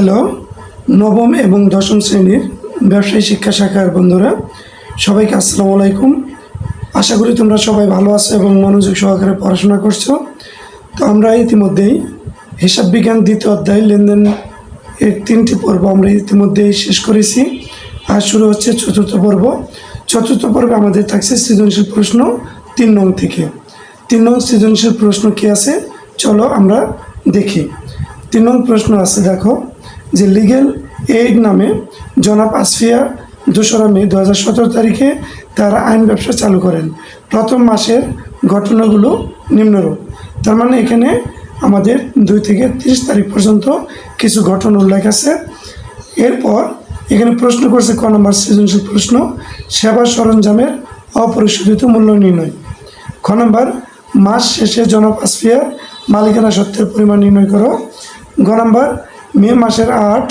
Hello, নবম এবং দশম শ্রেণীর ব্যবসায়ী শিক্ষা শাখার বন্ধুরা সবাইকে আসসালামু আলাইকুম। আশা করি তোমরা সবাই ভালো আছো এবং মনোযোগ সহকারে পড়াশোনা করছো। তো আমরা ইতিমধ্যেই হিসাব বিজ্ঞান দ্বিতীয় অধ্যায় লেনদেন এর 3টি পর্ব আমরা ইতিমধ্যেই শেষ করেছি। আজ শুরু হচ্ছে চতুর্থ পর্ব। চতুর্থ পর্বে আমাদের থাকছে সৃজনশীল প্রশ্ন 3 নং থেকে। 3 নং সৃজনশীল প্রশ্ন কী আছে চলো আমরা দেখি। 3 নং প্রশ্ন আছে, দেখো যে লিগ্যাল এইড নামে জনাব আসফিয়া 2রা মে 2017 তারিখে তারা আইন ব্যবসা চালু করেন। প্রথম মাসের ঘটনাগুলো নিম্নরূপ। তার মানে এখানে আমাদের 2 থেকে 30 তারিখ পর্যন্ত কিছু ঘটনা উল্লেখ আছে। এরপর এখানে প্রশ্ন করছে ক নম্বর সৃজনশীল প্রশ্ন, সেবা সরঞ্জামের অপরিশোধিত মূল্য নির্ণয়। খ নম্বর, মাস শেষে জনাব আসফিয়ার মালিকানা সত্ত্বের পরিমাণ নির্ণয় করো। গ নম্বর, মে মাসের 8,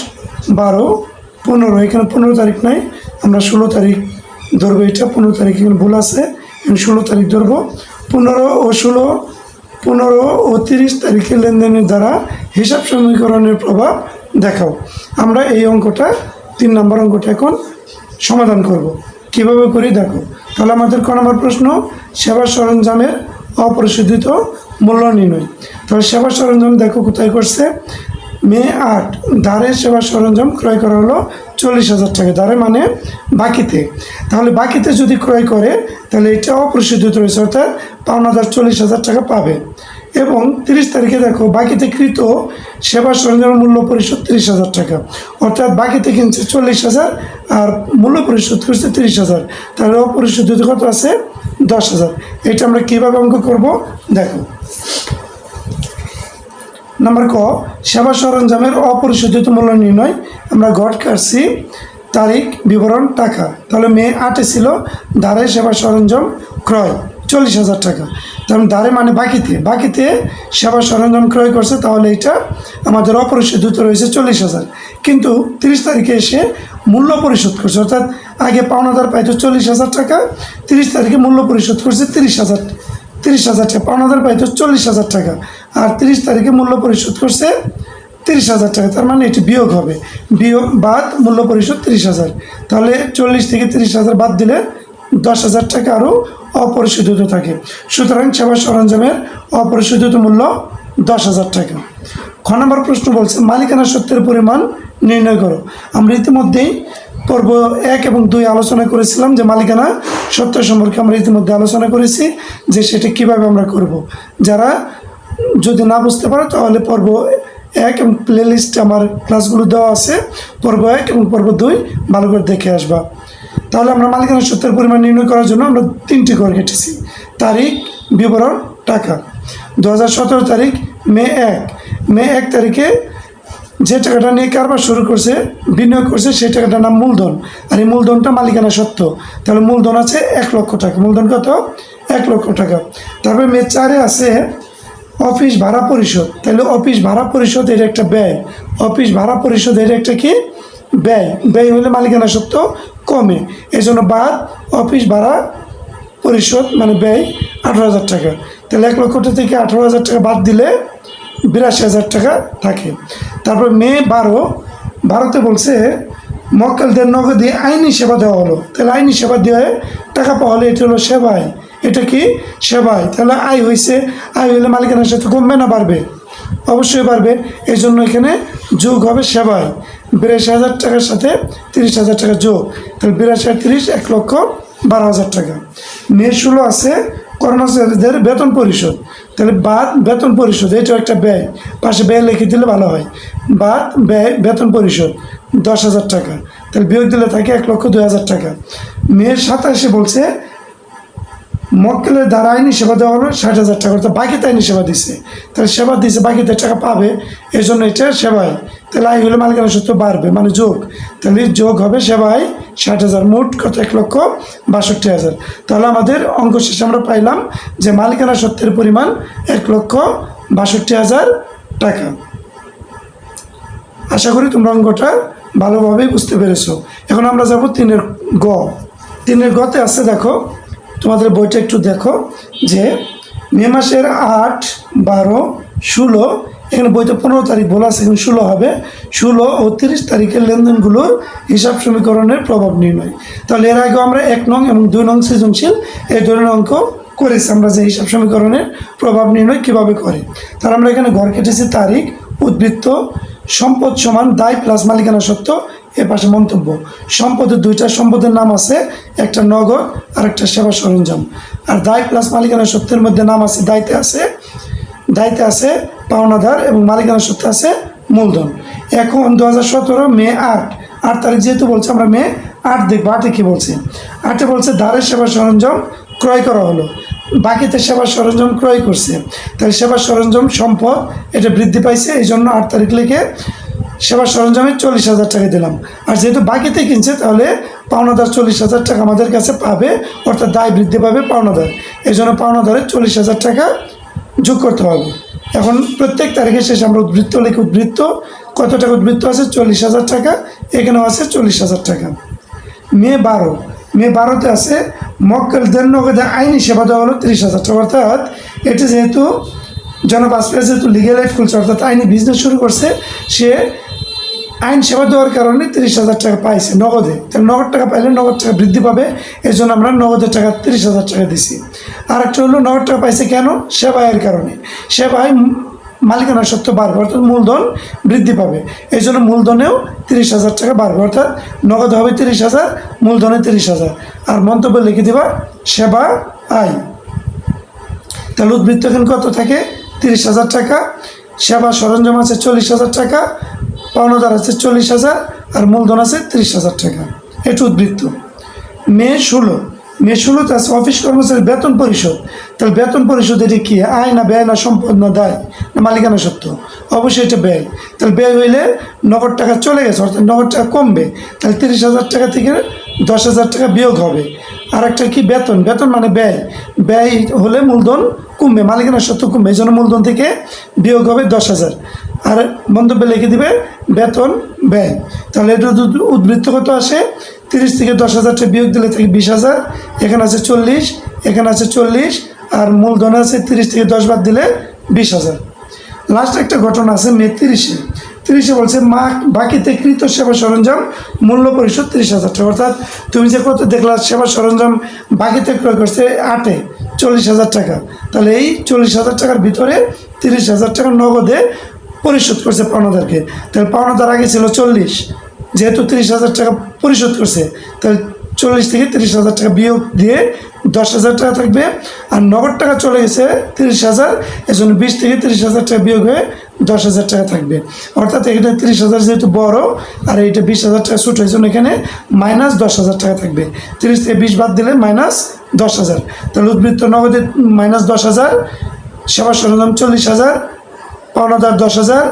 12, 15, এখানে 15 তারিখ নাই, আমরা 16 তারিখ ধরবো। এটা 15 তারিখ এখানে ভুল আছে, এখানে 16 তারিখ ধরবো। 15 ও 30 তারিখে লেনদেনের দ্বারা হিসাব সমীকরণের প্রভাব দেখাও। আমরা এই অঙ্কটা 3 নম্বর অঙ্কটা এখন সমাধান করব। কিভাবে করি দেখো। তাহলে আমাদের ক নম্বর প্রশ্ন, সেবা সরঞ্জামের অপরিশোধিত মূল্য নির্ণয়। তাহলে সেবা সরঞ্জাম দেখো কোথায় করছে, মে 8 ধারে সেবা সরঞ্জাম ক্রয় করা হলো 40,000 টাকা। ধারে মানে বাকিতে। তাহলে বাকিতে যদি ক্রয় করে তাহলে এটা অপরিশোধিত রয়েছে, অর্থাৎ পাওনাদার 40,000 টাকা পাবে। এবং 30 তারিখে দেখো বাকিতে কৃত সেবা সরঞ্জামের মূল্য পরিশোধ 30,000 টাকা, অর্থাৎ বাকিতে কিনছে 40,000 আর মূল্য পরিশোধ করছে 30,000। তাহলে অপরিশোধিত কত আছে 10,000। এটা আমরা কীভাবে অঙ্ক করব দেখো। নাম্বার ক, সেবা সরঞ্জামের অপরিশোধিত মূল্য নির্ণয়। আমরা ঘট কাটছি, তারিখ, বিবরণ, টাকা। তাহলে মে 8 ছিল ধারে সেবা সরঞ্জাম ক্রয় 40,000 টাকা। তাহলে ধারে মানে বাকিতে সেবা সরঞ্জাম ক্রয় করছে, তাহলে এটা আমাদের অপরিশোধিত রয়েছে 40,000। কিন্তু 30 তারিখে এসে মূল্য পরিশোধ করছে, অর্থাৎ আগে পাওনাদার পাইতো 40,000 টাকা, 30 তারিখে মূল্য পরিশোধ করছে 30,000 টাকা। পাওনাদার পাইতো 40,000 টাকা আর 30 তারিখে মূল্য পরিশোধ করছে 30,000 টাকা। তার মানে এটি বিয়োগ হবে, বিয়োগ বাদ মূল্য পরিশোধ 30,000। তাহলে 40 থেকে 30,000 বাদ দিলে 10,000 টাকা আরও অপরিশোধিত থাকে। সুতরাং সেবা সরঞ্জামের অপরিশোধিত মূল্য 10,000 টাকা। খ নম্বর প্রশ্ন বলছে মালিকানা সত্ত্বের পরিমাণ নির্ণয় করো। আমরা ইতিমধ্যেই পর্ব 1 এবং 2 আলোচনা করেছিলাম যে মালিকানা সত্ত্ব সম্পর্কে আমরা ইতিমধ্যে আলোচনা করেছি যে সেটা কিভাবে আমরা করব। যারা যদি না বুঝতে পারো তাহলে পর্ব 1 এবং প্লেলিস্টে আমার ক্লাসগুলো দেওয়া আছে, পর্ব 1 এবং পর্ব 2 ভালো করে দেখে আসবা। তাহলে আমরা মালিকানা সত্ত্বের পরিমাণ নির্ণয় করার জন্য আমরা 3টি ঘর কেটেছি, তারিখ, বিবরণ, টাকা। 2017 তারিখ মে 1 তারিখে যে টাকাটা নিয়ে কারবার শুরু করছে, বিনিয়োগ করছে, সেই টাকাটার নাম মূলধন। আর এই মূলধনটা মালিকানা সত্ত্ব। তাহলে মূলধন আছে 1 লক্ষ টাকা। মূলধন কত? 1 লক্ষ টাকা। তারপরে মে 4 আছে অফিস ভাড়া পরিশোধ। তাহলে অফিস ভাড়া পরিশোধ এর একটা ব্যয়। অফিস ভাড়া পরিশোধ এর একটা কি ব্যয় হলে মালিকানা সত্ত্ব কমে, এই জন্য বাদ অফিস ভাড়া পরিশোধ মানে ব্যয় 18,000 টাকা। তাহলে 1 লক্ষ টাকা থেকে 18,000 টাকা বাদ দিলে 82,000 টাকা থাকে। তারপর মে 12তে বলছে মক্কেলদের নগদে আইনি সেবা দেওয়া হলো। তাহলে আইনি সেবা দিয়ে টাকা পাওয়া হলে এটা হলো সেবায়। এটা কি সেবায়। তাহলে আয় হয়েছে, আয় হলে মালিকানার সাথে কমবে না বাড়বে? অবশ্যই বাড়বে। এই জন্য এখানে যোগ হবে সেবায়। 82,000 টাকার সাথে 30,000 টাকা যোগ, তাহলে 82 আর 30 1,12,000 টাকা। মে 16 আছে কর্মচারীদের বেতন পরিশোধ। তাহলে বাদ বেতন পরিশোধ, এটাও একটা ব্যয়, পাশে ব্যয় লিখে দিলে ভালো হয়। বাদ ব্যয় বেতন পরিশোধ 10,000 টাকা। তাহলে বিয়োগ দিলে থাকে 1,02,000 টাকা। মে 27 বলছে মক্কেলের দ্বারা আইনি সেবা দেওয়া হলো 60,000 টাকা, অর্থাৎ বাকিতে আইনি সেবা দিচ্ছে। তাহলে সেবা দিচ্ছে, বাকিতে টাকা পাবে, এই জন্য এটা সেবায়। তাহলে আয় হলে মালিকানা সত্ত্ব বাড়বে মানে যোগ, তাহলে যোগ হবে সেবায় 60,000। মোট কত? 1,62,000। তাহলে আমাদের অঙ্ক শেষে আমরা পাইলাম যে মালিকানা সত্ত্বের পরিমাণ 1,62,000 টাকা। আশা করি তোমরা অঙ্কটা ভালোভাবেই বুঝতে পেরেছো। এখন আমরা যাব 3-এর গ। 3-এর গতে আছে, দেখো তোমাদের বইটা একটু দেখো যে মে মাসের 8, 12, 16 এখানে বইতে 15 তারিখ বলা আছে, এখানে 16 হবে। 16 ও 30 তারিখের লেনদেনগুলোর হিসাব সমীকরণের প্রভাব নির্ণয়। তাহলে এর আগেও আমরা 1 নং এবং 2 নং সৃজনশীল এই ধরনের অঙ্ক করেছি আমরা, যে হিসাব সমীকরণের প্রভাব নির্ণয় কীভাবে করে। তাহলে আমরা এখানে ঘর কেটেছি তারিখ, উদ্বৃত্ত, সম্পদ সমান দায় প্লাস মালিকানা সত্ত্ব, এর পাশে মন্তব্য। সম্পদের দুইটা সম্পদের নাম আছে, একটা নগদ আর একটা সেবা সরঞ্জাম। আর দায় প্লাস মালিকানা সত্ত্বের মধ্যে নাম আছে, দায়িত্বে আছে পাওনাদার এবং মালিকানা সত্ত্বে আছে মূলধন। এখন 2017 মে 8 তারিখ যেহেতু বলছে, আমরা মে 8 দেখবো। 8-এ কী বলছে? 8-এ বলছে ধারের সেবা সরঞ্জাম ক্রয় করা হলো, বাকিতে সেবা সরঞ্জাম ক্রয় করছে। তাহলে সেবা সরঞ্জাম সম্পদ এটা বৃদ্ধি পাইছে, এই জন্য 8 তারিখ লিখে সেবা সরঞ্জামে 40,000 টাকা দিলাম। আর যেহেতু বাকিতে কিনছে, তাহলে পাওনাদার 40,000 টাকা আমাদের কাছে পাবে, অর্থাৎ দায় বৃদ্ধি পাবে পাওনাদার। এই জন্য পাওনাদারের 40,000 টাকা যোগ করতে হবে। এখন প্রত্যেক তারিখের শেষে আমরা উদ্বৃত্ত লিখি। উদ্বৃত্ত কত টাকা উদ্বৃত্ত আছে? 40,000 টাকা, এখানেও আছে 40,000 টাকা। মে 12-তে আছে মক্কেলদের নগদে আইনি সেবা দেওয়া হলো 30,000 টাকা। অর্থাৎ এটি যেহেতু জনাব আসফিয়া যেহেতু লিগেল লাইফ খুলছে, অর্থাৎ আইনি বিজনেস শুরু করছে, সে আইন সেবা দেওয়ার কারণে 30,000 টাকা পাইছে নগদে। তাহলে নগদ টাকা পাইলে নগদ টাকা বৃদ্ধি পাবে, এই জন্য আমরা নগদের টাকা 30,000 টাকা দিছি। আর একটা হলো নগদ টাকা পাইছে কেন? সেবায়ের কারণে। সেবায় মালিকানা সত্ত্ব বাড়বে, অর্থাৎ মূলধন বৃদ্ধি পাবে, এই জন্য মূলধনেও 30,000 টাকা বাড়বে। অর্থাৎ নগদ হবে 30,000, মূলধনে 30,000। আর মন্তব্য লিখে দিবা সেবা আয়। তাহলে উদ্বৃত্ত এখন কত থাকে? 30,000 টাকা। সেবা সরঞ্জাম আছে 40,000 টাকা, পাওনাদার আছে 40,000, আর মূলধন আছে 30,000 টাকা। এটা উদ্বৃত্ত। মে 16-তে আছে অফিস কর্মচারীর বেতন পরিশোধ। তাহলে বেতন পরিশোধ এটা কি? আয় না ব্যয় না সম্পদ না দায় না মালিকানা সত্ত্ব? অবশ্যই এটা ব্যয়। তাহলে ব্যয় হইলে নগদ টাকা চলে গেছে, অর্থাৎ নগদ টাকা কমবে। তাহলে 30,000 টাকা থেকে 10,000 টাকা বিয়োগ হবে। আর একটা কি? বেতন মানে ব্যয় হলে মূলধন কমবে, মালিকানা সত্ত্ব কমবে, এই জন্য মূলধন থেকে বিয়োগ হবে 10,000। আর মন্তব্যে লিখে দিবে বেতন ব্যয়। তাহলে এটা উদ্বৃত্ত কত আসে? 30 থেকে 10,000 টাকা বিয়োগ দিলে থাকে 20,000, এখানে আছে 40, এখানে আছে 40, আর মূলধন আছে 30 থেকে 10 বাদ দিলে 20,000। লাস্ট একটা ঘটনা আছে মে 30-এ বলছে বাকিতে কৃত সেবা সরঞ্জাম মূল্য পরিশোধ 30,000 টাকা। অর্থাৎ তুমি যে কত দেখলা সেবা সরঞ্জাম বাকিতে ক্রয় করছে 8-এ 40,000 টাকা, তাহলে এই 40,000 টাকার ভিতরে 30,000 টাকা নগদে পরিশোধ করছে পাওনাদারকে। তাহলে পাওনাদার আগে ছিল 40, যেহেতু 30,000 টাকা পরিশোধ করছে, তাহলে 40 থেকে 30,000 টাকা বিয়োগ দিয়ে 10,000 টাকা থাকবে। আর নগদ টাকা চলে গেছে 30,000, এজন্য 20 থেকে 30,000 টাকা বিয়োগ হয়ে 10,000 টাকা থাকবে। অর্থাৎ এখানে 30,000 যেহেতু বড় আর এইটা 20,000 টাকা ছোটো, এই জন্য এখানে মাইনাস 10,000 টাকা থাকবে। 30 থেকে 20 বাদ দিলে মাইনাস 10,000। তাহলে উদ্বৃত্ত নগদে মাইনাস 10,000, সেবা সরঞ্জাম 40,000, পাওনাদার 10,000,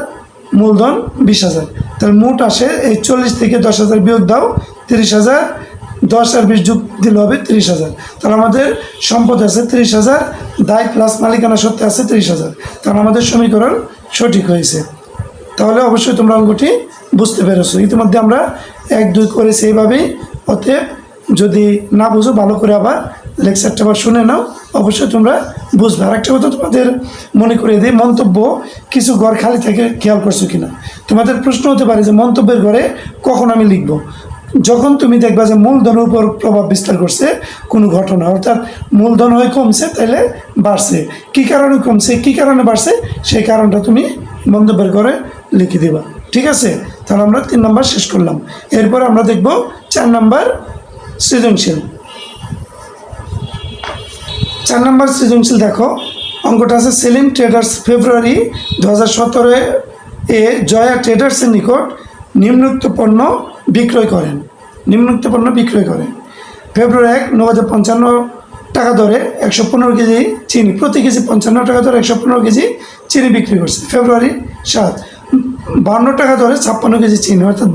মূলধন 20,000। তাহলে মোট আসে এই 40 থেকে 10,000 বিয়োগ দাও 30,000, 10 আর 20 যোগ দিলে হবে 30,000। তাহলে আমাদের সম্পদ আছে 30,000, দায় প্লাস মালিকানা সত্ত্বে আছে 30,000। তাহলে আমাদের সমীকরণ সঠিক হয়েছে। তাহলে অবশ্যই তোমরা অঙ্কটি বুঝতে পেরেছো। ইতিমধ্যে আমরা 1, 2 করেছি এইভাবেই। অতএব যদি না বুঝো ভালো করে আবার লেকচারটা আবার শুনে নাও, অবশ্যই তোমরা বুঝবে। আর একটা কথা তোমাদের মনে করিয়ে দিই, মন্তব্য কিছু ঘর খালি থেকে খেয়াল করছো কিনা। তোমাদের প্রশ্ন হতে পারে যে মন্তব্যের ঘরে কখন আমি লিখব? যখন তুমি দেখবা যে মূলধনের উপর প্রভাব বিস্তার করছে কোনো ঘটনা, অর্থাৎ মূলধন হয়ে কমছে তাহলে বাড়ছে, কী কারণে কমছে কী কারণে বাড়ছে সেই কারণটা তুমি মন্তব্যের ঘরে লিখে দিবা। ঠিক আছে? তাহলে আমরা 3 নম্বর শেষ করলাম। এরপর আমরা দেখব 4 নম্বর সৃজনশীল। 4 নম্বর সৃজনশীল দেখো, অঙ্কটা আছে সেলিম ট্রেডার্স ফেব্রুয়ারি 2017-এ জয়া ট্রেডার্সের নিকট নিম্নোক্ত পণ্য বিক্রয় করেন। ফেব্রুয়ারি 1 নগদে 55 টাকা দরে 115 কেজি চিনি, প্রতি কেজি 55 টাকা দরে 115 কেজি চিনি বিক্রি করছে। ফেব্রুয়ারি 7 52 টাকা দরে 56 কেজি চিনি, অর্থাৎ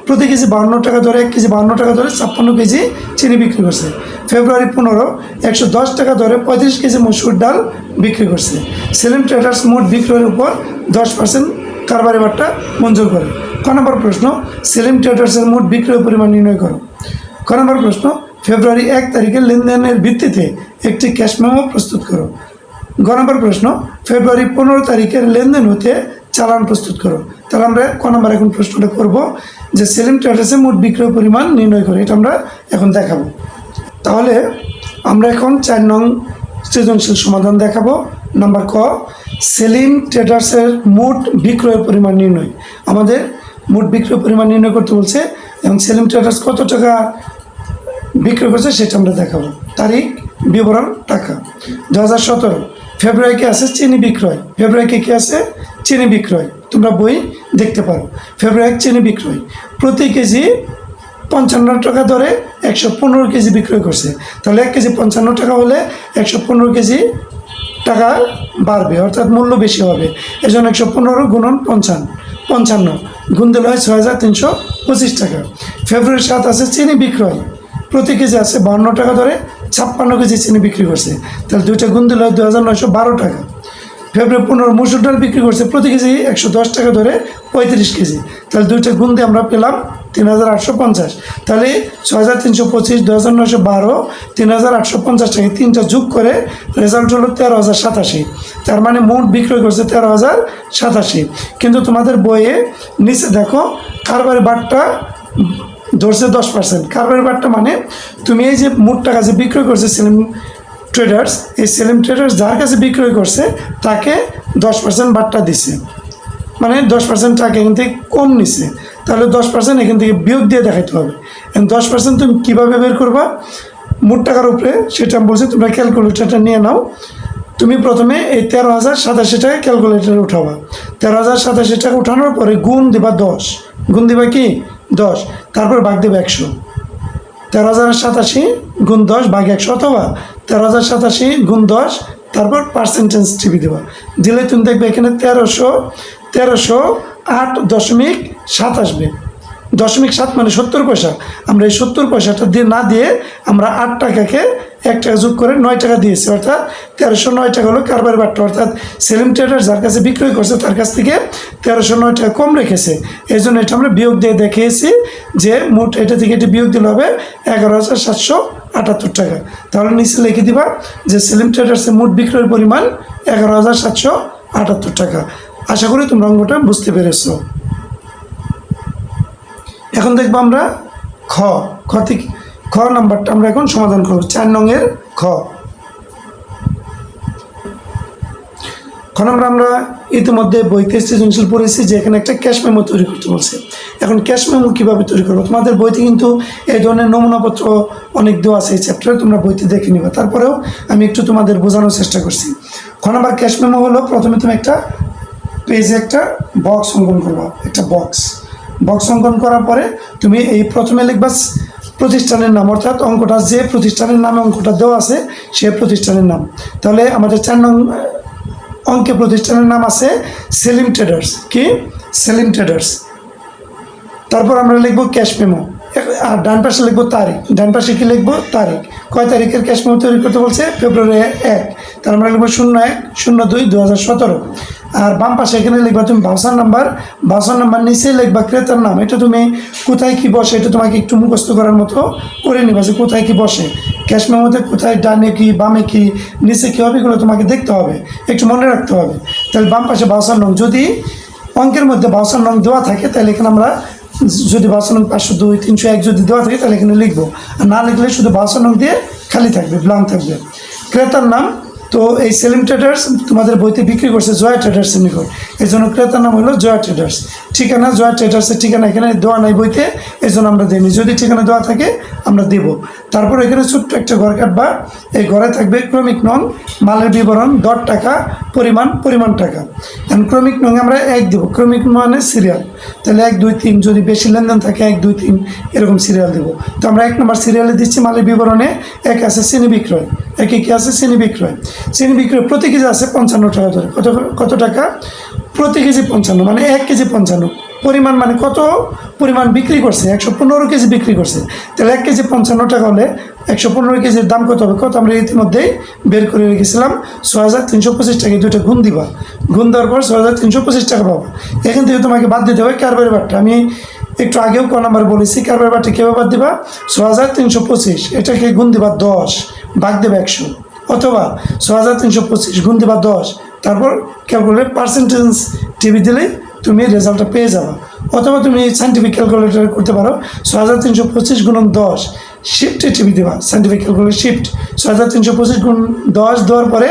প্রতি কেজি 52 টাকা দরে 1 কেজি 52 টাকা দরে 56 কেজি চিনি বিক্রি করছে। ফেব্রুয়ারি 15 110 টাকা দরে 35 কেজি মসুর ডাল বিক্রি করছে। সেলিম ট্রেডার্স মোট বিক্রয়ের উপর 10% কারবারি ভাট্টা মঞ্জুর করে। ক নম্বর প্রশ্ন, সেলিম ট্রেডার্সের মোট বিক্রয় পরিমাণ নির্ণয় করো। ক নম্বর প্রশ্ন, ফেব্রুয়ারি 1 তারিখের লেনদেনের ভিত্তিতে একটি ক্যাশ মেমো প্রস্তুত করো। গ নম্বর প্রশ্ন, ফেব্রুয়ারি 15 তারিখের লেনদেন হতে চালান প্রস্তুত করো। তাহলে আমরা ক নম্বর এখন প্রশ্নটা করব যে সেলিম ট্রেডার্সে মোট বিক্রয় পরিমাণ নির্ণয় করে, এটা আমরা এখন দেখাবো। তাহলে আমরা এখন 4 নং সৃজনশীল সমাধান দেখাবো। নাম্বার ক, সেলিম ট্রেডার্সের মোট বিক্রয় পরিমাণ নির্ণয়। আমাদের মোট বিক্রয় পরিমাণ নির্ণয় করতে বলছে, এবং সেলিম ট্রেডার্স কত টাকা বিক্রয় করছে সেটা আমরা দেখাবো। তারিখ, বিবরণ, টাকা। 2017 ফেব্রুয়ারিকে আছে চিনি বিক্রয়, ফেব্রুয়ারিকে কি আছে চিনি বিক্রয়, তোমরা বই দেখতে পারো। ফেব্রুয়ারি চিনি বিক্রয় প্রতি কেজি 55 টাকা দরে 115 কেজি বিক্রয় করছে। তাহলে 1 কেজি 55 টাকা হলে 115 কেজি টাকা বাড়বে, অর্থাৎ মূল্য বেশি হবে। এই জন্য 115 গুণন 55 গুণ দিলে হয় 6325 টাকা। ফেব্রুয়ারি 7 আছে চিনি বিক্রয়, প্রতি কেজি আছে 52 টাকা ধরে 56 কেজি চিনি বিক্রি করছে। তাহলে দুইটা গুণ দিলে হয় 2912 টাকা। ফেব্রুয়ারি 15 মসুর ডাল বিক্রি করছে, প্রতি কেজি 110 টাকা ধরে 35 কেজি। তাহলে দুইটা গুণ দিয়ে আমরা পেলাম 3850। তাহলে 6325, 2912, 3850 টাকা, তিনটা যোগ করে রেজাল্ট হলো 13087। তার মানে মোট বিক্রয় করছে 13087। কিন্তু তোমাদের বইয়ে নিচে দেখো কারবারি বাট্টা ধরছে 10%। কারবারি বাট্টা মানে তুমি এই যে মোট টাকা যে বিক্রয় করছে সেলিম ট্রেডার্স, এই সেলিম ট্রেডার্স যার কাছে বিক্রয় করছে তাকে 10% বাট্টা দিছে, মানে 10% টাকা এখান থেকে কম নিছে। তাহলে 10% এখান থেকে বিয়োগ দিয়ে দেখাতে হবে। 10% তুমি কীভাবে বের করবা মোট টাকার উপরে, সেটা আমি বলছি, তোমরা ক্যালকুলেটারটা নিয়ে নাও। তুমি প্রথমে এই 13,087 টাকা ক্যালকুলেটারে উঠাবা। 13,087 টাকা উঠানোর পরে গুণ দিবা 10, গুণ দিবা কি 10, তারপর ভাগ দেবে 100। 13,087 গুণ 10 ভাগ 100, অথবা 13,087 গুণ 10 তারপর পার্সেন্টেজ টিপি দেবা। দিলে তুমি দেখবে এখানে 1308.7 আসবে। 0.7 মানে 70 পয়সা। আমরা এই 70 পয়সাটা দিয়ে না দিয়ে আমরা 8 টাকাকে 1 টাকা যোগ করে 9 টাকা দিয়েছি, অর্থাৎ 1309 টাকা হলো কারবারি বাট্টা। অর্থাৎ সেলিম ট্রেডার্স যার কাছে বিক্রয় করছে তার কাছ থেকে 1309 টাকা কম রেখেছে। এই জন্য এটা আমরা বিয়োগ দিয়ে দেখিয়েছি যে মোট এটা থেকে এটি বিয়োগ দিলে হবে 11,778 টাকা। তাহলে নিচে লিখে দিবা যে সেলিম ট্রেডার্সের মোট বিক্রয়ের পরিমাণ 11,778 টাকা। আশা করি তোমরা অঙ্কটা বুঝতে পেরেছ। এখন দেখবো আমরা খ নাম্বারটা আমরা এখন সমাধান করব। 4 নংয়ের খ নম্বর আমরা ইতিমধ্যে বইতে সৃজনশীল পড়েছি যে এখানে একটা ক্যাশ মেমো তৈরি করতে বলছে। এখন ক্যাশ মেমো কীভাবে তৈরি করবো, তোমাদের বইতে কিন্তু এই ধরনের নমুনাপত্র অনেক দেওয়া আছে এই চ্যাপ্টারে, তোমরা বইতে দেখে নিবা। তারপরেও আমি একটু তোমাদের বোঝানোর চেষ্টা করছি। খ নম্বর ক্যাশ মেমো হলো, প্রথমে তুমি একটা পেজে একটা বক্স অঙ্কন করবা, একটা বক্স অঙ্কন করার পরে তুমি এই প্রথমে লিখবা প্রতিষ্ঠানের নাম, অর্থাৎ অঙ্কটা যে প্রতিষ্ঠানের নামে অঙ্কটা দেওয়া আছে সে প্রতিষ্ঠানের নাম। তাহলে আমাদের 4 নং অঙ্কে প্রতিষ্ঠানের নাম আছে সেলিম ট্রেডার্স। কি সেলিম ট্রেডার্স। তারপর আমরা লিখবো ক্যাশ মেমো, আর ডান পাশে লিখবো তারিখ। ডান পাশে কি লিখবো তারিখ, কয় তারিখের ক্যাশ মেমো তৈরি করতে বলছে ফেব্রুয়ারি 1, তাহলে আমরা লিখবো 01/02/2017। আর বাম পাশে এখানে লিখবা তুমি ভাউচার নাম্বার নিচে লিখবা ক্রেতার নাম। এটা তুমি কোথায় কি বসে এটা তোমাকে একটু মুখস্থ করার মতো করে নিবা যে কোথায় কি বসে, ক্যাশ মেমোতে কোথায় ডানে কি বামে কি নিচে কী হবে এগুলো তোমাকে দেখতে হবে, একটু মনে রাখতে হবে। তাহলে বাম পাশে ভাউচার নং, যদি অঙ্কের মধ্যে ভাউচার নং দেওয়া থাকে তাহলে এখানে আমরা যদি ভাউচার নং 502, 301 যদি দেওয়া থাকে তাহলে এখানে লিখবো, আর না লিখলে শুধু ভাউচার নং দিয়ে খালি থাকবে, ব্ল্যাঙ্ক থাকবে। ক্রেতার নাম, তো এই সেলিম ট্রেডার্স তোমাদের বইতে বিক্রি করছে জয়া ট্রেডার্সের নিকট, এই জন্য ক্রেতার নাম হলো জয়া ট্রেডার্স। ঠিকানা জয়া ট্রেডার্সের ঠিকানা এখানে দেওয়া নাই বইতে, এই জন্য আমরা দিইনি। যদি ঠিকানা দেওয়া থাকে আমরা দেব। তারপর এখানে ছোট্ট একটা ঘর কাটবা, এই ঘরে থাকবে ক্রমিক নং, মালের বিবরণ, দর টাকা, পরিমাণ টাকা। এখন ক্রমিক নং আমরা 1 দেবো, ক্রমিক মানে সিরিয়াল। তাহলে 1, 2, 3 যদি বেশি লেনদেন থাকে 1, 2, 3 এরকম সিরিয়াল দেবো। তো আমরা 1 নম্বর সিরিয়ালে দিচ্ছি মালের বিবরণে 1 আছে চিনি বিক্রয়, 1 কি আছে চিনি বিক্রয়। চিনি বিক্রয় প্রতি কেজি আছে 55 টাকা ধরে। কত টাকা প্রতি কেজি? 55, মানে 1 কেজি 55। পরিমাণ মানে কত পরিমাণ বিক্রি করছে, 115 কেজি বিক্রি করছে। তাহলে 1 কেজি 55 টাকা হলে 115 কেজির দাম কত হবে? কত আমরা ইতিমধ্যেই বের করে রেখেছিলাম, 6325 টাকা। দুইটা গুণ দিবা, গুণ দেওয়ার পর 6325 টাকা পাবো। এখান থেকে তোমাকে বাদ দিতে হবে কারবারি বাট্টা। আমি একটু আগেও ক নাম্বার বলেছি কারবারি বাট্টা কীভাবে বাদ দিবা, 6325 এটাকে গুণ দিবা 10 ভাগ দেবে 100, অথবা 6325 গুণ দিবা 10 তারপর ক্যালকুলেট পার্সেন্টেজ টিভি দিলেই তুমি রেজাল্টটা পেয়ে যাবে। অথবা তুমি সাইন্টিফিক ক্যালকুলেটর করতে পারো। 6325 গুণন 10 শিফটে টিভি দেবা, সাইন্টিফিক ক্যালকুলেটর শিফট 6325 গুণ 10 দেওয়ার পরে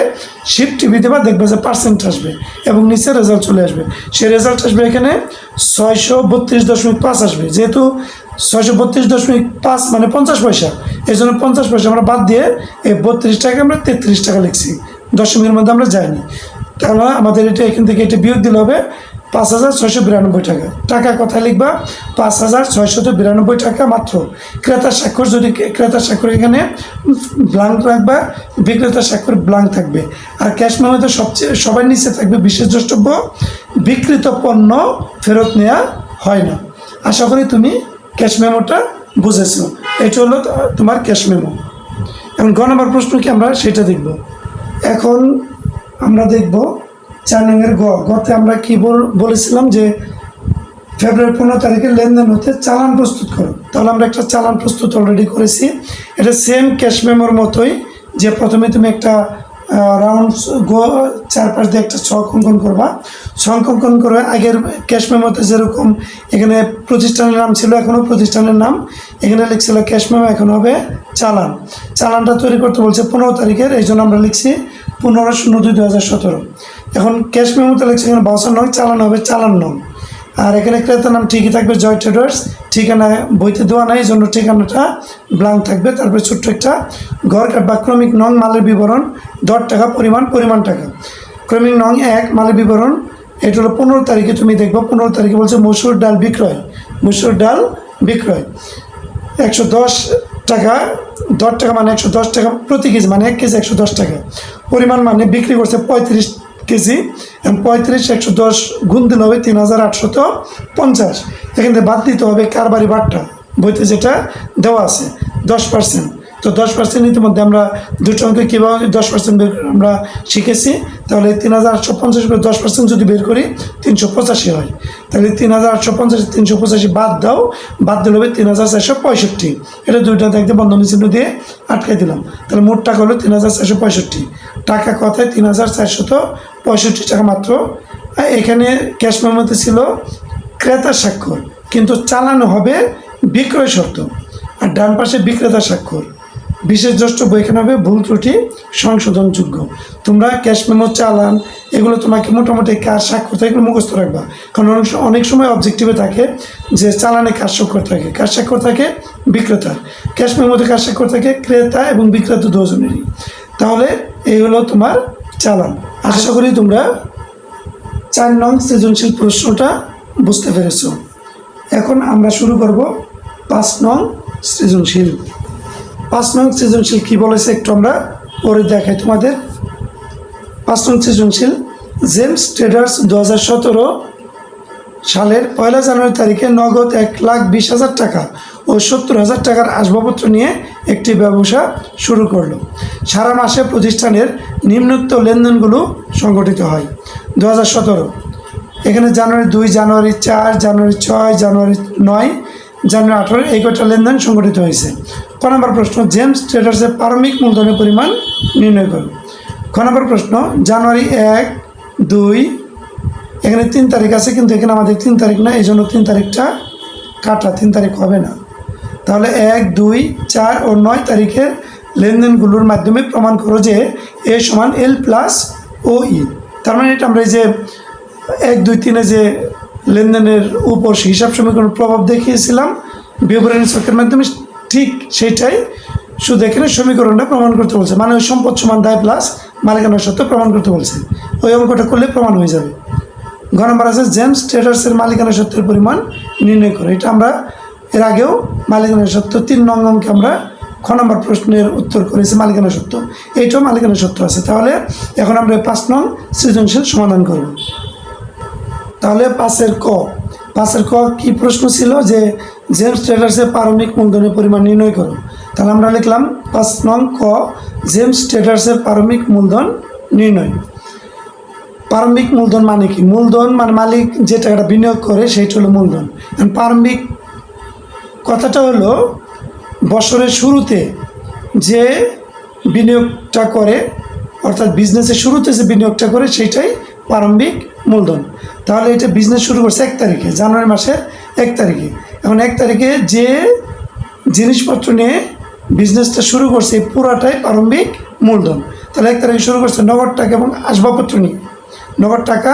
শিফট টিভি দেবা, দেখবে যে পার্সেন্ট আসবে এবং নিচে রেজাল্ট চলে আসবে। সেই রেজাল্ট আসবে এখানে 632.5 আসবে। যেহেতু 632.5 মানে 50 পয়সা, এই জন্য 50 পয়সা আমরা বাদ দিয়ে এই 32 টাকা আমরা 33 টাকা লিখছি, দশমিকের মধ্যে আমরা যাইনি। তাহলে আমাদের এটা এখান থেকে এটা বিয়োগ দিলে হবে 5692 টাকা। টাকা কোথায় লিখবা? 5692 টাকা মাত্র। ক্রেতার স্বাক্ষর, যদি ক্রেতার স্বাক্ষর এখানে ব্লাঙ্ক রাখবা, বিক্রেতার স্বাক্ষর ব্লাঙ্ক থাকবে। আর ক্যাশ মেমোতে সবার নিচে থাকবে বিশেষ দ্রষ্টব্য, বিক্রিত পণ্য ফেরত নেওয়া হয় না। আশা করি তুমি ক্যাশ মেমোটা বুঝেছো। এটা হলো তোমার ক্যাশ মেমো। এখন গ নম্বর প্রশ্ন কি আমরা সেটা দেখব। এখন আমরা দেখব 4 নম্বরের গতে আমরা কি বলেছিলাম যে ফেব্রুয়ারি 15 তারিখে লেনদেন হতে চালান প্রস্তুত করো। তাহলে আমরা একটা চালান প্রস্তুত অলরেডি করেছি। এটা সেম ক্যাশ মেমোর মতোই, যে প্রথমে তুমি একটা রাউন্ড চারপাশ দিয়ে একটা ছক অঙ্কন করবা। ছক অঙ্কন করে আগের ক্যাশ মেমোতে যেরকম এখানে প্রতিষ্ঠানের নাম ছিল, এখনও প্রতিষ্ঠানের নাম, এখানে লিখছিল ক্যাশ মেমো, এখন হবে চালান। চালানটা তৈরি করতে বলছে 15 তারিখের, এই জন্য আমরা লিখছি 15/02/2017। এখন ক্যাশ মেমোতে লিখছে এখানে বাউচার নং, চালান হবে চালান নং। আর এখানে ক্রেতার নাম ঠিকই থাকবে, জয় ট্রেডার্স। ঠিকানা বইতে দেওয়া নাই, এই জন্য ঠিকানাটা ব্লাঙ্ক থাকবে। তারপরে ছোট্ট একটা ঘর কাটবা। ক্রমিক নং, মালের বিবরণ, দর টাকা, পরিমাণ টাকা। ক্রমিক নং 1, মালের বিবরণ। এটা হলো 15 তারিখে, তুমি দেখবো 15 তারিখে বলছে মসুর ডাল বিক্রয়, মসুর ডাল বিক্রয় 110 টাকা। দর টাকা মানে 110 টাকা প্রতি কেজি, মানে 1 কেজি 110 টাকা। পরিমাণ মানে বিক্রি করছে 35 কেজি, 35 110 গুণ দিলে হবে 3850। এখান থেকে বাদ দিতে হবে কারবারি বাট্টা, বইতে যেটা দেওয়া আছে 10%। তো 10% ইতিমধ্যে আমরা দুটো অঙ্কে কীভাবে 10% বের করে আমরা শিখেছি। তাহলে 3850 করে 10% যদি বের করি 385 হয়। তাহলে 3850 385 বাদ দাও, বাদ দিলে হবে 3465। এটা দুইটা দেখতে বন্ধনী চিহ্ন দিয়ে আটকে দিলাম। তাহলে মোট টাকা হলো 3465 টাকা। কথায় 3465 টাকা মাত্র। এখানে ক্যাশ মেমোতে ছিল ক্রেতার স্বাক্ষর, কিন্তু চালানো হবে বিক্রয় শর্ত। আর ডান পাশে বিক্রেতার স্বাক্ষর, বিশেষ দ্রষ্টব্য এখানে হবে ভুল ত্রুটি সংশোধনযোগ্য। তোমরা ক্যাশ মেমো, চালান, এগুলো তোমাকে মোটামুটি কার স্বাক্ষর থাকে এগুলো মুখস্থ রাখবা। কারণ অনেক সময় অবজেক্টিভে থাকে যে চালানে কার স্বাক্ষর থাকে, কার স্বাক্ষর থাকে বিক্রেতার। ক্যাশ মেমোতে কার স্বাক্ষর থাকে ক্রেতা এবং বিক্রেতা দুজনেরই। তাহলে এই হলো তোমার চালান। আশা করি তোমরা 4 নং সৃজনশীল প্রশ্নটা বুঝতে পেরেছ। এখন আমরা শুরু করব 5 নং সৃজনশীল। 5 নং সৃজনশীল কী বলেছে একটু আমরা পরে দেখাই তোমাদের। 5 নং সৃজনশীল, জেমস ট্রেডার্স 2017 সালের 1 জানুয়ারি তারিখে নগদ 1,20,000 টাকা ও 70,000 টাকার আসবাবপত্র নিয়ে একটি ব্যবসা শুরু করলো। সারা মাসে প্রতিষ্ঠানের নিম্নোক্ত লেনদেনগুলো সংগঠিত হয়। 2017 এখানে জানুয়ারি 2, জানুয়ারি 4, জানুয়ারি 6, জানুয়ারি 9, জানুয়ারি 18 এই কটা লেনদেন সংগঠিত হয়েছে। ক নম্বর প্রশ্ন, জেমস ট্রেডার্সের প্রারম্ভিক মূলধনের পরিমাণ নির্ণয় করো। খ নম্বর প্রশ্ন, জানুয়ারি 1, 2, এখানে 3 তারিখ আছে, কিন্তু এখানে আমাদের 3 তারিখ না, এই জন্য 3 তারিখটা কাটা, 3 তারিখ হবে না। তাহলে 1, 2, 4 ও 9 তারিখের লেনদেনগুলোর মাধ্যমে প্রমাণ করো যে এ সমান এল প্লাস ও ই। তার মানে এটা আমরা এই যে 1, 2, 3 যে লেনদেনের উপর হিসাব সমীকরণের প্রভাব দেখিয়েছিলাম বিবরণী ছকের মাধ্যমে, ঠিক সেইটাই, শুধু এখানে সমীকরণটা প্রমাণ করতে বলছে। মানে ওই সম্পদ সমান দায় প্লাস মালিকানার সত্ত্বে প্রমাণ করতে বলছে। ওই অঙ্কটা করলে প্রমাণ হয়ে যাবে। ঘ নম্বর আছে জেমস ট্রেডার্সের মালিকানা সত্ত্বের পরিমাণ নির্ণয় করে। এটা আমরা এর আগেও মালিকানা সত্ত্ব 3 নং অঙ্কে আমরা খ নম্বর প্রশ্নের উত্তর করেছি মালিকানা সত্ত্ব, এইটাও মালিকানা সত্ত্ব আছে। তাহলে এখন আমরা 5 নং সৃজনশীল সমাধান করব। তাহলে 5-এর ক কি প্রশ্ন ছিল যে জেমস ট্রেডার্সের প্রারম্ভিক মূলধনের পরিমাণ নির্ণয় করো। তাহলে আমরা লিখলাম 5 নং ক, জেমস ট্রেডার্সের প্রারম্ভিক মূলধন নির্ণয়। প্রারম্ভিক মূলধন মানে কি? মূলধন মানে মালিক যে টাকাটা বিনিয়োগ করে সেইটা হলো মূলধন। প্রারম্ভিক কথাটা হলো বছরের শুরুতে যে বিনিয়োগটা করে, অর্থাৎ বিজনেসের শুরুতে যে বিনিয়োগটা করে সেইটাই প্রারম্ভিক মূলধন। তাহলে এটা বিজনেস শুরু করছে 1 তারিখে, জানুয়ারি মাসের 1 তারিখে। এখন 1 তারিখে যে জিনিসপত্র নিয়ে বিজনেসটা শুরু করছে এই পুরাটাই প্রারম্ভিক মূলধন। তাহলে 1 তারিখে শুরু করছে নগদ টাকা এবং আসবাবপত্র নিয়ে, নগদ টাকা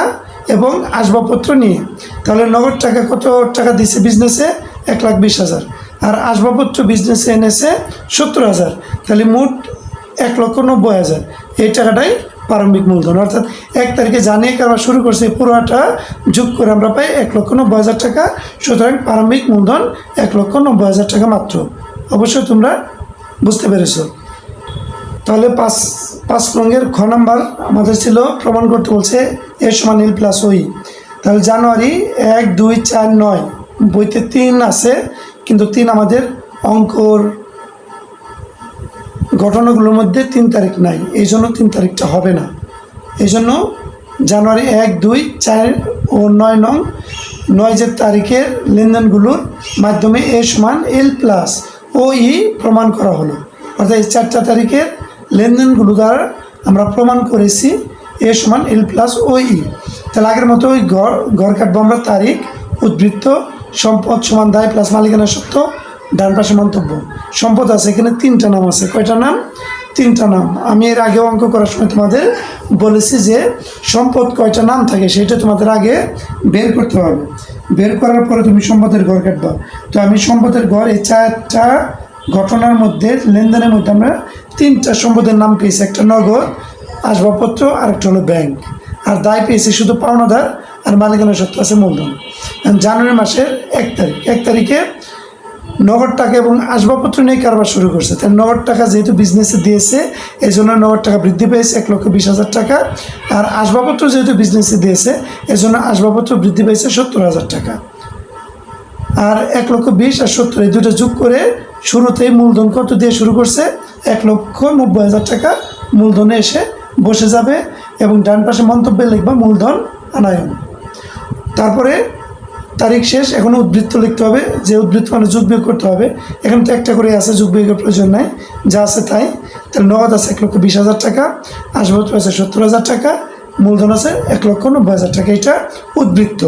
এবং আসবাবপত্র নিয়ে। তাহলে নগদ টাকা কত টাকা দিচ্ছে বিজনেসে? 1,20,000। আর আসবাবপত্র বিজনেসে এনেছে 70,000। তাহলে মোট 1,90,000। এই টাকাটাই প্রারম্ভিক মূলধন। অর্থাৎ 1 তারিখে জানিয়ে কারবার শুরু করছে পুরোটা যোগ করে আমরা পাই 1,90,000 টাকা। সুতরাং প্রারম্ভিক মূলধন 1,90,000 টাকা মাত্র। অবশ্যই তোমরা বুঝতে পেরেছো। তাহলে পাঁচ রঙের খ নাম্বার আমাদের ছিল প্রমাণ করতে বলছে এ সমান এল প্লাস ওই। তাহলে জানুয়ারি 1, 2, 4, 9 বইতে 3 আছে, কিন্তু 3 আমাদের অঙ্কর ঘটনাগুলোর মধ্যে 3 তারিখ নাই, এই জন্য 3 তারিখটা হবে না। এই জন্য জানুয়ারি 1, 2, 4 ও 9 নং 9 যে তারিখের লেনদেনগুলোর মাধ্যমে এ সমান এল প্লাস ও ই প্রমাণ করা হলো। অর্থাৎ এই 4টা তারিখের লেনদেনগুলো দ্বারা আমরা প্রমাণ করেছি এ সমান এল প্লাস ও ই। তাহলে আগের মতো ওই ঘর কাটবো আমরা তারিখ, উদ্বৃত্ত, সম্পদ সমান দায় প্লাস মালিকানা সত্ত্ব, ডান পাশে মন্তব্য। সম্পদ আছে এখানে 3টা নাম আছে। কয়টা নাম? 3টা নাম। আমি এর আগে অঙ্ক করার সময় তোমাদের বলেছি যে সম্পদ কয়টা নাম থাকে সেটা তোমাদের আগে বের করতে হবে। বের করার পরে তুমি সম্পদের ঘর কাটবা। তো আমি সম্পদের ঘর এই 4টা ঘটনার মধ্যে লেনদেনের মধ্যে আমরা 3টা সম্পদের নাম পেয়েছি। একটা নগদ, আসবাবপত্র, আর একটা হলো ব্যাংক। আর দায় পেয়েছি শুধু পাওনাদার, আর মালিকানা সত্ত্ব আছে মূলধন। জানুয়ারি মাসের 1 তারিখ, 1 তারিখে নগদ টাকা এবং আসবাবপত্র নিয়ে কারবার শুরু করছে। তাই নগদ টাকা যেহেতু বিজনেসে দিয়েছে এই জন্য নগদ টাকা বৃদ্ধি পেয়েছে 1,20,000 টাকা। আর আসবাবপত্র যেহেতু বিজনেসে দিয়েছে এই জন্য আসবাবপত্র বৃদ্ধি পেয়েছে 70,000 টাকা। আর 1,20,000 আর 70 এই দুটো যোগ করে শুরুতেই মূলধন কত দিয়ে শুরু করছে? 1,90,000 টাকা মূলধনে এসে বসে যাবে। এবং ডান পাশে মন্তব্যে লিখবা মূলধন আনায়ন। তারপরে তারিখ শেষ, এখন উদ্বৃত্ত লিখতে হবে, যে উদ্বৃত্ত মানে যোগ বিয়োগ করতে হবে। এখানে তো একটা করে আছে, যোগ বিয়োগের প্রয়োজন নাই, যা আছে তাই। তাহলে নগদ আছে 1,20,000 টাকা, আসবাবপত্র আছে 70,000 টাকা, মূলধন আছে 1,90,000 টাকা। এটা উদ্বৃত্ত।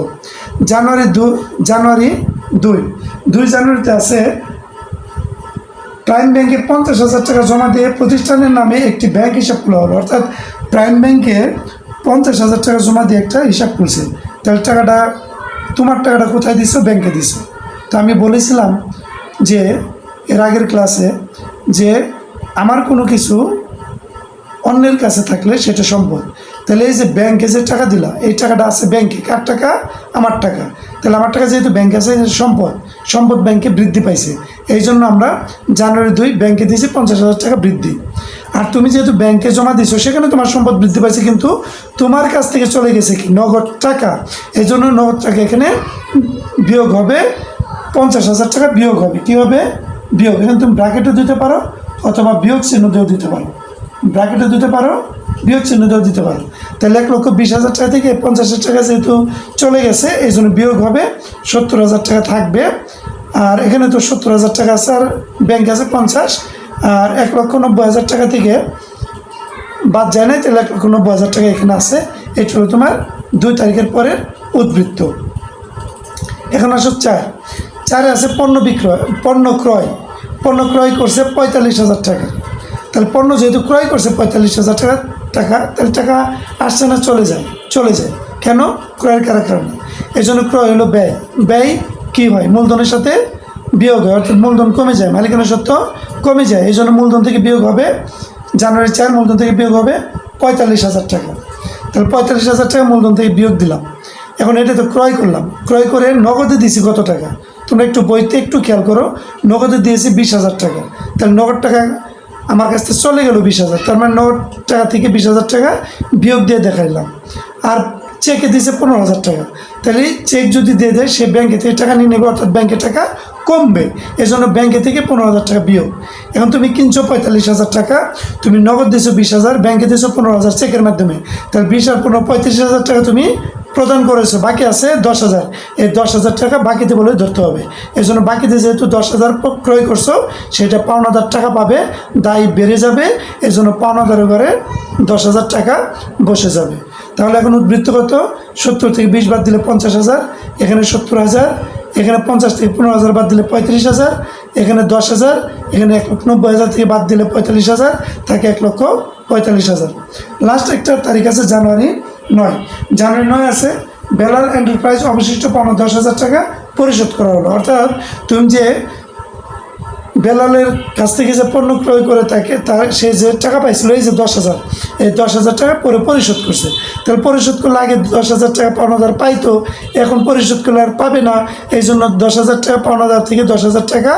জানুয়ারি 2 জানুয়ারিতে আছে প্রাইম ব্যাংকে 50,000 টাকা জমা দিয়ে প্রতিষ্ঠানের নামে একটি ব্যাংক হিসাব খোলা হলো। অর্থাৎ প্রাইম ব্যাংকে 50,000 টাকা জমা দিয়ে একটা হিসাব খুলছে। তাহলে টাকাটা, তোমার টাকাটা কোথায় দিছো? ব্যাংকে দিছো। তো আমি বলেছিলাম যে এর আগের ক্লাসে যে আমার কোনো কিছু অন্যের কাছে থাকলে সেটা সম্পদ। তাহলে এই যে ব্যাংকে যে টাকা দিলা, এই টাকাটা আছে ব্যাংকে। কার টাকা? আমার টাকা। তাহলে আমার টাকা যেহেতু ব্যাংকে আছে, সম্পদ ব্যাংকে বৃদ্ধি পাইছে। এই জন্য আমরা জানুয়ারি 2 ব্যাংকে দিয়েছি 50,000 টাকা বৃদ্ধি। আর তুমি যেহেতু ব্যাংকে জমা দিছো সেখানে তোমার সম্পদ বৃদ্ধি পাইছে, কিন্তু তোমার কাছ থেকে চলে গেছে কি? নগদ টাকা। এই জন্য নগদ টাকা এখানে বিয়োগ হবে, 50,000 টাকা বিয়োগ হবে। কী হবে? বিয়োগ। এখানে তুমি ব্র্যাকেটও দিতে পারো অথবা বিয়োগ চিহ্ন দিয়েও দিতে পারো। ব্র্যাকেটও দিতে পারো, বিয়োগ চিহ্ন দিয়েও দিতে পারো। তাহলে 1,20,000 টাকা থেকে 50,000 টাকা যেহেতু চলে গেছে এই জন্য বিয়োগ হবে, 70,000 টাকা থাকবে। আর এখানে তো 70,000 টাকা আছে, আর ব্যাংক আছে 50, আর 1,90,000 টাকা থেকে বাদ যায় না, তাহলে 1,90,000 টাকা এখানে আছে। এটা হলো তোমার 2 তারিখের পরের উদ্বৃত্ত। এখন আসো 4 আছে পণ্য ক্রয় করছে 45,000 টাকা। তাহলে পণ্য যেহেতু ক্রয় করছে 45,000 টাকা, তাহলে টাকা আসছে না? চলে যায়। কেন? ক্রয়ের কারণে। এই জন্য ক্রয় হলো ব্যয়। ব্যয় কী হয়? মূলধনের সাথে বিয়োগ হয়, অর্থাৎ মূলধন কমে যায়, মালিকানা সত্ত্ব কমে যায়। এই জন্য মূলধন থেকে বিয়োগ হবে, জানুয়ারি 4 মূলধন থেকে বিয়োগ হবে 45,000 টাকা। তাহলে 45,000 টাকা মূলধন থেকে বিয়োগ দিলাম। এখন এটা তো ক্রয় করলাম, ক্রয় করে নগদে দিয়েছি কত টাকা? তোমরা একটু বইতে একটু খেয়াল করো, নগদে দিয়েছি 20,000 টাকা। তাহলে নগদ টাকা আমার কাছ থেকে চলে গেল 20,000, তার মানে নগদ টাকা থেকে 20,000 টাকা বিয়োগ দিয়ে দেখাইলাম। আর চেকে দিয়েছে 15,000 টাকা। তাহলে চেক যদি দিয়ে দেয় সে ব্যাংকে থেকে টাকা নিয়ে নেবে, অর্থাৎ ব্যাংকে টাকা কমবে। এই জন্য ব্যাংকে থেকে 15,000 টাকা বিয়োগ। এখন তুমি কিনছো 45,000 টাকা, তুমি নগদ দিয়েছো 20,000, ব্যাংকে দিয়েছো 15,000 চেকের মাধ্যমে। তাহলে 20 আর 15 35,000 টাকা তুমি প্রদান করেছো, বাকি আছে 10,000। এই 10,000 টাকা বাকিতে বলে ধরতে হবে। এই জন্য বাকিতে যেহেতু 10,000 ক্রয় করছো, সেটা পাওনাদার টাকা পাবে, দায় বেড়ে যাবে। এই জন্য পাওনাদারের ঘরে 10,000 টাকা বসে যাবে। তাহলে এখন উদ্বৃত্ত কত? 70 থেকে 20 বাদ দিলে 50,000, এখানে 70,000, এখানে 50 থেকে 15,000 বাদ দিলে 35,000, এখানে 10,000, এখানে 1,90,000 থেকে বাদ দিলে 45,000, থাকে 1,45,000। লাস্ট একটা তারিখ আছে জানুয়ারি 9। জানুয়ারি 9 আছে বেলাল এন্টারপ্রাইজ অবশিষ্ট পাওনা 10,000 টাকা পরিশোধ করা হলো। অর্থাৎ তুমি যে বেলালের কাছ থেকে যে পণ্য ক্রয় করে থাকে তার সে যে টাকা পাইছিল এই যে 10,000, এই 10,000 টাকা পরে পরিশোধ করছে। তাহলে পরিশোধ করলে আগে 10,000 টাকা পাওনাদার পাইতো, এখন পরিশোধ করলে আর পাবে না। এই জন্য 10,000 টাকা পাওনাদার থেকে 10,000 টাকা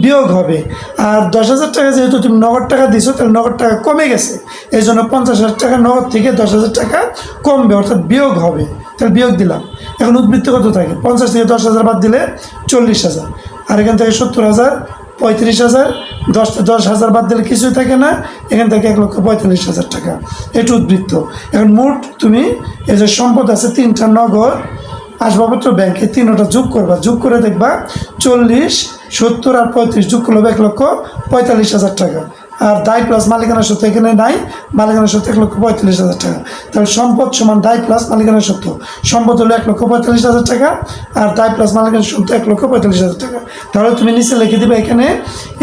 বিয়োগ হবে। আর 10,000 টাকা যেহেতু তুমি নগদ টাকা দিছো তাহলে নগদ টাকা কমে গেছে, এই জন্য 50,000 টাকা নগদ থেকে 10,000 টাকা কমবে, অর্থাৎ বিয়োগ হবে। তাহলে বিয়োগ দিলাম। এখন উদ্বৃত্ত কত থাকে? 50 থেকে 10,000 বাদ দিলে 40,000, আর এখান থেকে 70,000, 35,000, 10,000 বাদ দিলে কিছুই থাকে না, এখান থেকে 1,45,000 টাকা, এটা উদ্বৃত্ত। এখন মোট তুমি এই যে সম্পদ আছে 3টা নগদ আসবাবপত্র ব্যাংকে 3টা যোগ করবা, যোগ করে দেখবা 40, 70 আর 35 যোগ করলে 1,45,000 টাকা। আর দায় প্লাস মালিকানা সত্ত্ব এখানে নাই, মালিকানা সত্ত্ব 1,45,000 টাকা। তাহলে সম্পদ সমান দায় প্লাস মালিকানা সত্ত্ব, সম্পদ হলো 1,45,000 টাকা, আর দায় প্লাস মালিকানা সত্ত্ব 1,45,000 টাকা। তাহলে তুমি নিচে লিখে দিবে এখানে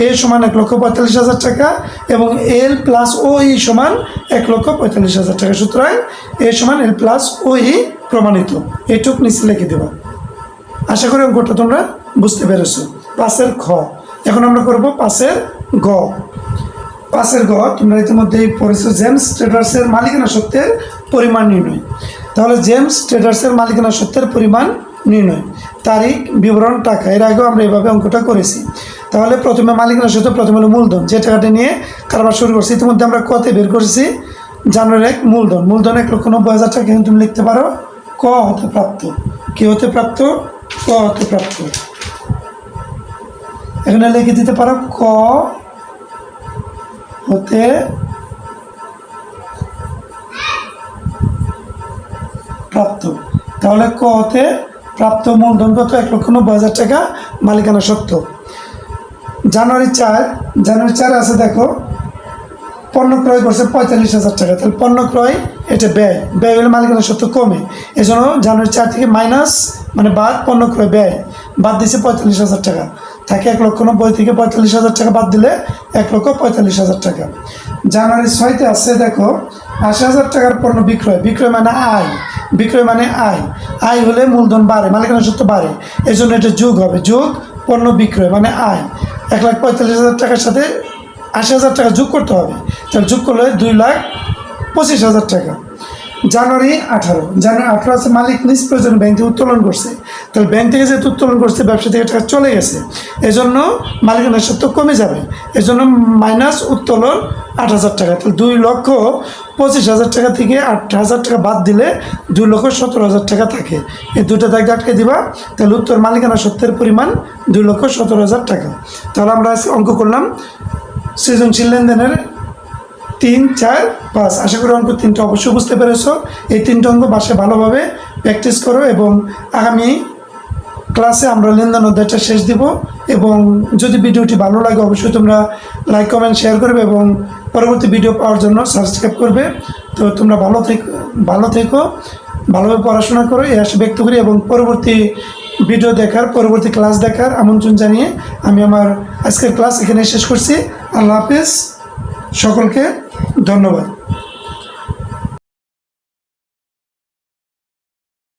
এ সমান 1,45,000 টাকা এবং এল প্লাস ও ই সমান 1,45,000 টাকা। সুতরাং এ সমান এল প্লাস ও ই প্রমাণিত, এটুক নিচে লিখে দেবা। আশা করি অঙ্কটা তোমরা বুঝতে পেরেছো। 5-এর খ। এখন আমরা করব 5-এর গ। 5-এর গ তোমরা ইতিমধ্যেই পড়েছো, জেমস ট্রেডার্সের মালিকানা সত্ত্বের পরিমাণ নির্ণয়। তাহলে জেমস ট্রেডার্সের মালিকানা সত্ত্বের পরিমাণ নির্ণয়, তারিখ, বিবরণ, টাকা। এর আগেও আমরা এভাবে অঙ্কটা করেছি। তাহলে প্রথমে মালিকানা সত্ত্ব, প্রথমে হলো মূলধন, যে টাকাটা নিয়ে কারবার শুরু করছি। ইতিমধ্যে আমরা কতে বের করেছি? জানুয়ারি 1 মূলধন, মূলধন 1,90,000 টাকা। কিন্তু তুমি লিখতে পারো ক হতে প্রাপ্ত। কি হতে প্রাপ্ত? ক হতে প্রাপ্ত। এখানে লিখে দিতে পারো ক হতে প্রাপ্ত। তাহলে ক হতে প্রাপ্ত মূলধন কত? 1,90,000 টাকা মালিকানা সত্ত্ব। জানুয়ারি 4 আছে দেখো পণ্য ক্রয় করছে 45,000 টাকা। তাহলে পণ্য ক্রয় এটা ব্যয়, ব্যয় হলে মালিকানা সত্ত্ব কমে, এই জন্য জানুয়ারি 4 থেকে মাইনাস মানে বাদ পণ্য ক্রয় ব্যয় বাদ দিছে 45,000 টাকা, থাকে 1,90,000 থেকে 45,000 টাকা বাদ দিলে 1,45,000 টাকা। জানুয়ারি 6 আছে দেখো 80,000 টাকার পণ্য বিক্রয়, বিক্রয় মানে আয়, বিক্রয় মানে আয়, আয় হলে মূলধন বাড়ে, মালিকানা সত্ত্ব বাড়ে, এই জন্য এটা যোগ হবে, যোগ পণ্য বিক্রয় মানে আয়। 1,45,000 টাকার সাথে 80,000 টাকা যোগ করতে হবে, তাহলে যোগ করলে 2,25,000 টাকা। জানুয়ারি 18 আছে মালিক নিজ প্রয়োজনে ব্যাংক থেকে উত্তোলন করছে। তাহলে ব্যাংক থেকে যেহেতু উত্তোলন করছে ব্যবসা থেকে টাকা চলে গেছে, এজন্য মালিকানা সত্ত্ব কমে যাবে, এজন্য মাইনাস উত্তোলন 8,000 টাকা। তাহলে 2,25,000 টাকা থেকে 8,000 টাকা বাদ দিলে 2,17,000 টাকা থাকে। এই দুটো দাগ আটকে দিবা, তাহলে উত্তর মালিকানা সত্ত্বের পরিমাণ 2,17,000 টাকা। তাহলে আমরা অঙ্ক করলাম সৃজনশীল লেনদেনের 3, 4, 5। আশা করি অঙ্ক 3টা অবশ্যই বুঝতে পেরেছো। এই 3টা অঙ্ক বাসায় ভালোভাবে প্র্যাকটিস করো এবং আগামী ক্লাসে আমরা লেনদেন অধ্যায়টা শেষ দিব। এবং যদি ভিডিওটি ভালো লাগে অবশ্যই তোমরা লাইক, কমেন্ট, শেয়ার করবে এবং পরবর্তী ভিডিও পাওয়ার জন্য সাবস্ক্রাইব করবে। তো তোমরা ভালো থেকো, ভালোভাবে পড়াশোনা করো এই আশা ব্যক্ত করি এবং পরবর্তী ভিডিও দেখার, পরবর্তী ক্লাস দেখার আমন্ত্রণ জানিয়ে আমি আমার আজকের ক্লাস এখানে শেষ করছি। আল্লাহ হাফিজ, সকলকে ধন্যবাদ।